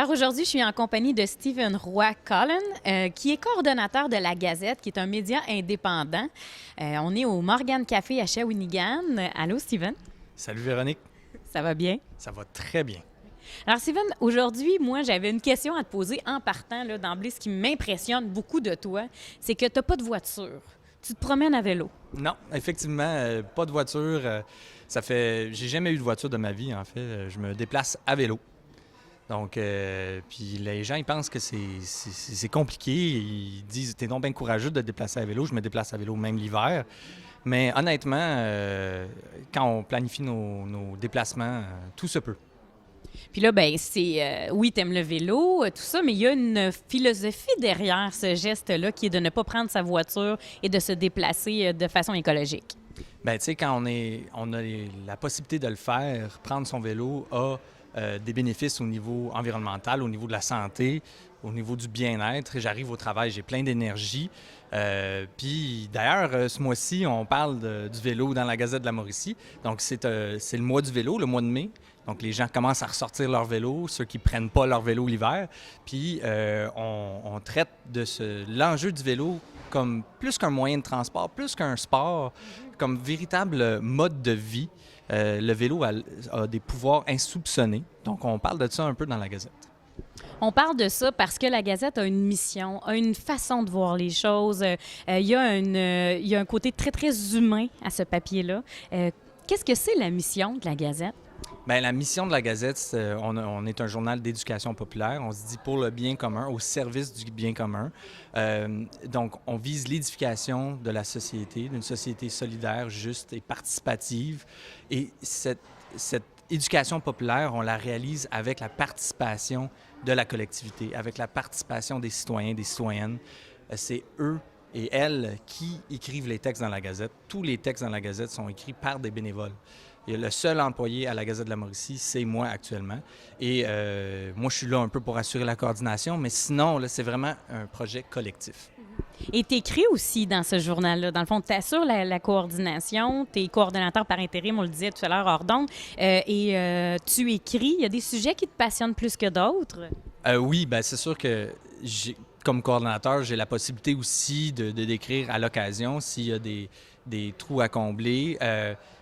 Alors aujourd'hui, je suis en compagnie de Stephen Roy-Cullen, qui est coordonnateur de La Gazette, qui est un média indépendant. On est au Morgan Café à Shawinigan. Allô, Stephen? Salut Véronique, Ça va bien? ça va très bien. Alors, Stephen, aujourd'hui, moi, j'avais une question à te poser en partant, là, d'emblée. Ce qui m'impressionne beaucoup de toi, c'est que tu n'as pas de voiture. Tu te promènes à vélo. Non, effectivement, pas de voiture. J'ai jamais eu de voiture de ma vie, en fait. Je me déplace à vélo. Donc, puis les gens, ils pensent que c'est compliqué. Ils disent, t'es donc bien courageux de te déplacer à vélo. Je me déplace à vélo même l'hiver. Mais honnêtement, quand on planifie nos déplacements, tout se peut. Puis là, ben oui, t'aimes le vélo, tout ça, mais il y a une philosophie derrière ce geste-là qui est de ne pas prendre sa voiture et de se déplacer de façon écologique. Bien, tu sais, quand on a la possibilité de le faire, prendre son vélo a des bénéfices au niveau environnemental, au niveau de la santé, au niveau du bien-être. J'arrive au travail, j'ai plein d'énergie. Puis d'ailleurs, ce mois-ci, on parle du vélo dans la Gazette de la Mauricie. Donc, c'est le mois du vélo, le mois de mai. Donc, les gens commencent à ressortir leur vélo, ceux qui ne prennent pas leur vélo l'hiver. Puis, on traite de l'enjeu du vélo comme plus qu'un moyen de transport, plus qu'un sport, comme véritable mode de vie. Le vélo a des pouvoirs insoupçonnés. Donc, on parle de ça un peu dans la Gazette. On parle de ça parce que la Gazette a une mission, a une façon de voir les choses. Il y a un côté très, très humain à ce papier-là. Qu'est-ce que c'est la mission de la Gazette? Bien, la mission de la Gazette, on est un journal d'éducation populaire. On se dit pour le bien commun, au service du bien commun. Donc, on vise l'édification de la société, d'une société solidaire, juste et participative. Et cette éducation populaire, on la réalise avec la participation de la collectivité, avec la participation des citoyens, des citoyennes. C'est eux et elles qui écrivent les textes dans la Gazette. Tous les textes dans la Gazette sont écrits par des bénévoles. Et le seul employé à la Gazette de la Mauricie, c'est moi actuellement. Et moi, je suis là un peu pour assurer la coordination, mais sinon, là, c'est vraiment un projet collectif. Et tu écris aussi dans ce journal-là. Dans le fond, tu assures la coordination, tu es coordonnateur par intérim, on le disait tout à l'heure hors d'onde, et tu écris. Il y a des sujets qui te passionnent plus que d'autres? Oui, bien, c'est sûr que comme coordonnateur, j'ai la possibilité aussi de d'écrire à l'occasion s'il y a des trous à combler.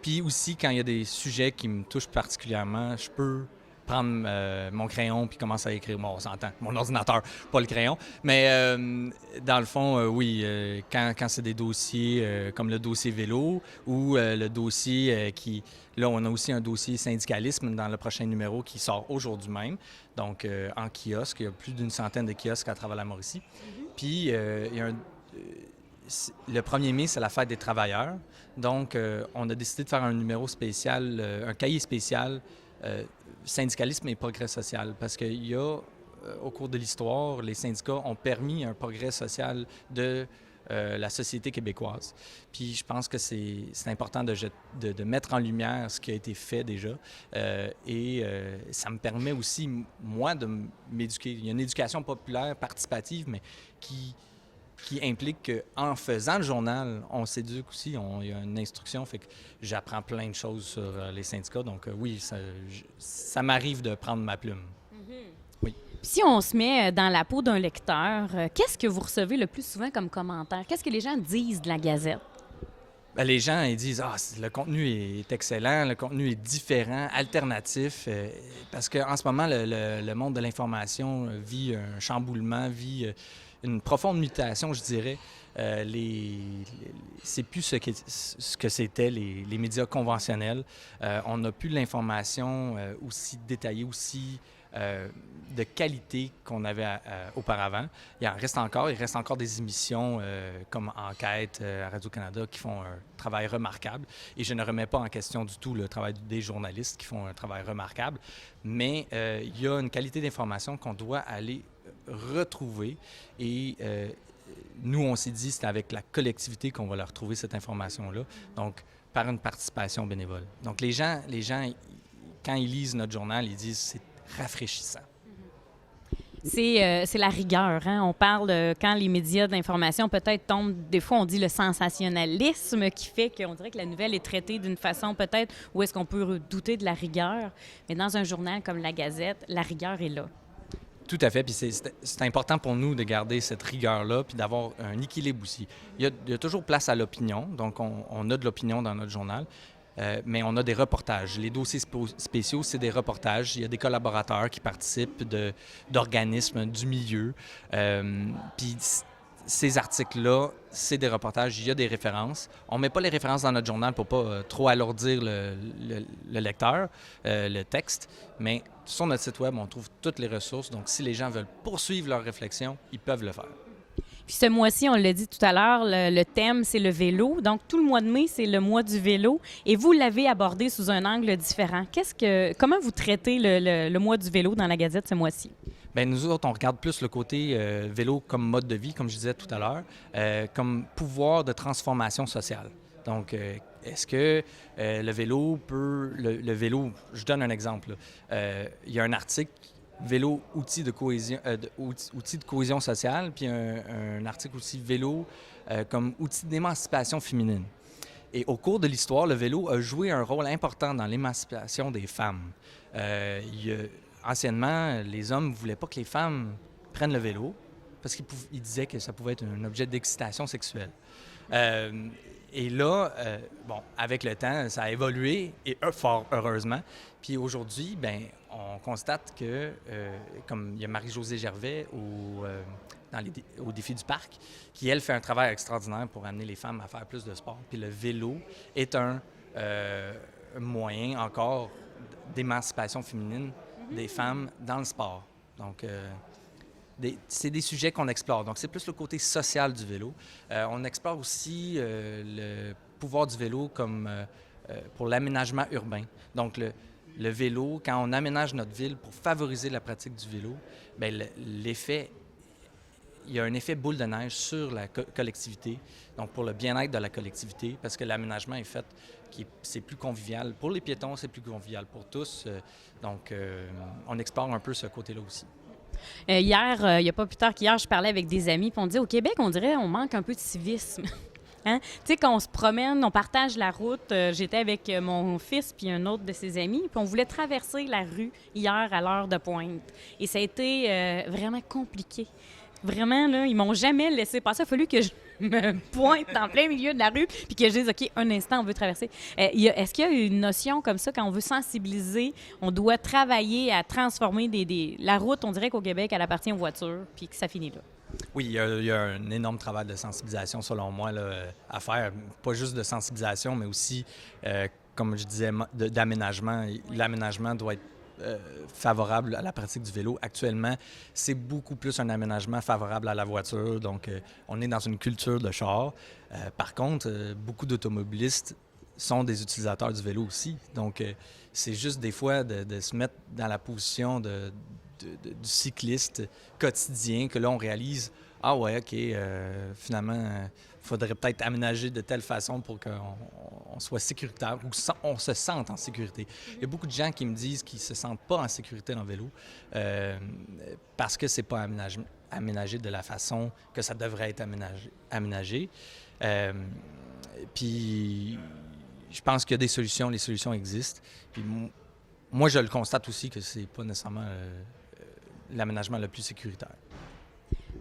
Puis aussi, quand il y a des sujets qui me touchent particulièrement, je peux prendre mon crayon puis commencer à écrire. Bon, on s'entend, mon ordinateur, pas le crayon. Mais dans le fond, oui, quand c'est des dossiers comme le dossier vélo ou le dossier qui... Là, on a aussi un dossier syndicalisme dans le prochain numéro qui sort aujourd'hui même, donc en kiosque. Il y a plus d'une centaine de kiosques à travers la Mauricie. Puis, il y a le 1er mai, c'est la fête des travailleurs. Donc, on a décidé de faire un numéro spécial, un cahier spécial, syndicalisme et progrès social. Parce qu'il y a, au cours de l'histoire, les syndicats ont permis un progrès social de la société québécoise. Puis je pense que c'est important de mettre en lumière ce qui a été fait déjà. Et ça me permet aussi, moi, de m'éduquer. Il y a une éducation populaire participative, mais qui implique qu'en faisant le journal, on s'éduque aussi, il y a une instruction, fait que j'apprends plein de choses sur les syndicats. Donc oui, ça m'arrive de prendre ma plume. Oui. Si on se met dans la peau d'un lecteur, qu'est-ce que vous recevez le plus souvent comme commentaire? Qu'est-ce que les gens disent de la Gazette? Bien, les gens, ils disent « Ah, le contenu est excellent, le contenu est différent, alternatif. Parce qu'en ce moment, le monde de l'information vit un chamboulement, vit une profonde mutation, je dirais. C'est plus ce que c'était les médias conventionnels. On n'a plus l'information aussi détaillée, aussi de qualité qu'on avait auparavant. Il reste encore des émissions comme Enquête à Radio-Canada qui font un travail remarquable. Et je ne remets pas en question du tout le travail des journalistes qui font un travail remarquable. Mais il y a une qualité d'information qu'on doit aller retrouver. Et nous, on s'est dit, c'est avec la collectivité qu'on va leur retrouver cette information-là. Donc, par une participation bénévole. Donc, les gens, quand ils lisent notre journal, ils disent c'est rafraîchissant. C'est la rigueur. Hein? On parle, quand les médias d'information peut-être tombent, des fois on dit le sensationnalisme qui fait qu'on dirait que la nouvelle est traitée d'une façon peut-être où est-ce qu'on peut douter de la rigueur. Mais dans un journal comme La Gazette, la rigueur est là. Tout à fait. Puis c'est important pour nous de garder cette rigueur-là, puis d'avoir un équilibre aussi. Il y a toujours place à l'opinion. Donc, on a de l'opinion dans notre journal. Mais on a des reportages. Les dossiers spéciaux, c'est des reportages. Il y a des collaborateurs qui participent d'organismes du milieu. Puis ces articles-là, c'est des reportages, il y a des références. On ne met pas les références dans notre journal pour pas trop alourdir le lecteur, le texte, mais sur notre site web, on trouve toutes les ressources. Donc, si les gens veulent poursuivre leur réflexion, ils peuvent le faire. Puis ce mois-ci, on l'a dit tout à l'heure, le thème, c'est le vélo. Donc, tout le mois de mai, c'est le mois du vélo. Et vous l'avez abordé sous un angle différent. Comment vous traitez le mois du vélo dans la Gazette ce mois-ci? Bien, nous autres, on regarde plus le côté vélo comme mode de vie, comme je disais tout à l'heure, comme pouvoir de transformation sociale. Donc, est-ce que le vélo peut... Le vélo, je donne un exemple. Il y a un article vélo, outils de cohésion sociale, puis un article aussi vélo comme outil d'émancipation féminine. Et au cours de l'histoire, le vélo a joué un rôle important dans l'émancipation des femmes. Anciennement, les hommes ne voulaient pas que les femmes prennent le vélo parce qu'ils disaient que ça pouvait être un objet d'excitation sexuelle. Et là, avec le temps, ça a évolué, et fort heureusement. Puis aujourd'hui, on constate que, comme il y a Marie-Josée Gervais au Défi du Parc, qui, elle, fait un travail extraordinaire pour amener les femmes à faire plus de sport. Puis le vélo est un moyen encore d'émancipation féminine des femmes dans le sport. Donc, c'est des sujets qu'on explore. Donc, c'est plus le côté social du vélo. On explore aussi le pouvoir du vélo comme pour l'aménagement urbain. Donc, le vélo, quand on aménage notre ville pour favoriser la pratique du vélo, il y a un effet boule de neige sur la collectivité, donc pour le bien-être de la collectivité, parce que l'aménagement est fait, c'est plus convivial. Pour les piétons, c'est plus convivial pour tous. Donc, on explore un peu ce côté-là aussi. Hier, il n'y a pas plus tard qu'hier, je parlais avec des amis, puis on disait au Québec, on dirait on manque un peu de civisme. Hein? Tu sais, quand on se promène, on partage la route. J'étais avec mon fils puis un autre de ses amis, puis on voulait traverser la rue hier à l'heure de pointe. Et ça a été vraiment compliqué. Vraiment, là, ils m'ont jamais laissé passer. Il a fallu que je me pointe en plein milieu de la rue puis que je dise, OK, un instant, on veut traverser. Est-ce qu'il y a une notion comme ça, quand on veut sensibiliser, on doit travailler à transformer la route, on dirait qu'au Québec, elle appartient aux voitures, puis que ça finit là? Oui, il y a un énorme travail de sensibilisation, selon moi, là, à faire. Pas juste de sensibilisation, mais aussi, comme je disais, d'aménagement. L'aménagement doit être favorable à la pratique du vélo. Actuellement, c'est beaucoup plus un aménagement favorable à la voiture. Donc, on est dans une culture de char. Par contre, beaucoup d'automobilistes sont des utilisateurs du vélo aussi. Donc, c'est juste des fois de se mettre dans la position du cycliste quotidien que là, on réalise, ah ouais, OK, finalement, il faudrait peut-être aménager de telle façon pour qu'on soit sécuritaire ou on se sente en sécurité. Il y a beaucoup de gens qui me disent qu'ils ne se sentent pas en sécurité dans le vélo parce que c'est pas aménagé de la façon que ça devrait être aménagé. Puis, je pense qu'il y a des solutions, les solutions existent. Puis, moi, je le constate aussi que c'est pas nécessairement l'aménagement le plus sécuritaire.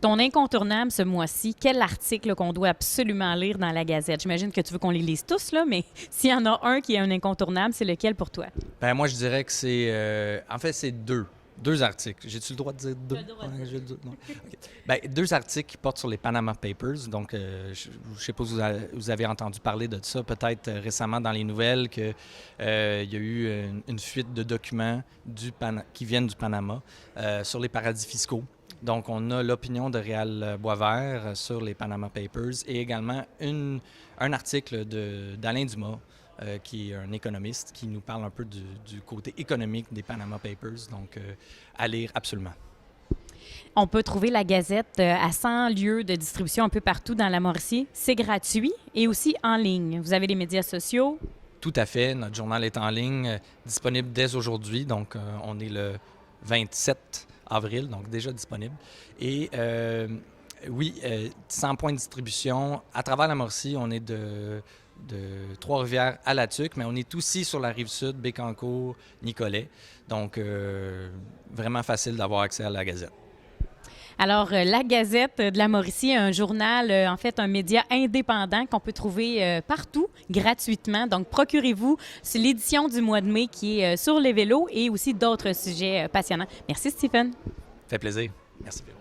Ton incontournable ce mois-ci, quel article qu'on doit absolument lire dans la Gazette? J'imagine que tu veux qu'on les lise tous, là, mais s'il y en a un qui est un incontournable, c'est lequel pour toi? Bien, moi, je dirais que c'est... en fait, c'est deux articles. J'ai-tu le droit de dire deux? Non. Okay. Bien, deux articles qui portent sur les Panama Papers. Donc, je ne sais pas si vous avez entendu parler de ça, peut-être récemment dans les nouvelles, qu'il y a eu une fuite de documents qui viennent du Panama sur les paradis fiscaux. Donc, on a l'opinion de Réal Boisvert sur les Panama Papers et également un article d'Alain Dumas, qui est un économiste, qui nous parle un peu du côté économique des Panama Papers. Donc, à lire absolument. On peut trouver la Gazette à 100 lieux de distribution un peu partout dans la Mauricie. C'est gratuit et aussi en ligne. Vous avez les médias sociaux? Tout à fait. Notre journal est en ligne, disponible dès aujourd'hui. Donc, on est le 27 avril, donc déjà disponible. Et oui, 100 points de distribution. À travers la Mauricie, on est de Trois-Rivières à La Tuque, mais on est aussi sur la Rive-Sud, Bécancour, Nicolet. Donc, vraiment facile d'avoir accès à la Gazette. Alors, la Gazette de la Mauricie, un journal, en fait, un média indépendant qu'on peut trouver partout gratuitement. Donc, procurez-vous. C'est l'édition du mois de mai qui est sur les vélos et aussi d'autres sujets passionnants. Merci, Stephen. Ça fait plaisir. Merci, Véro.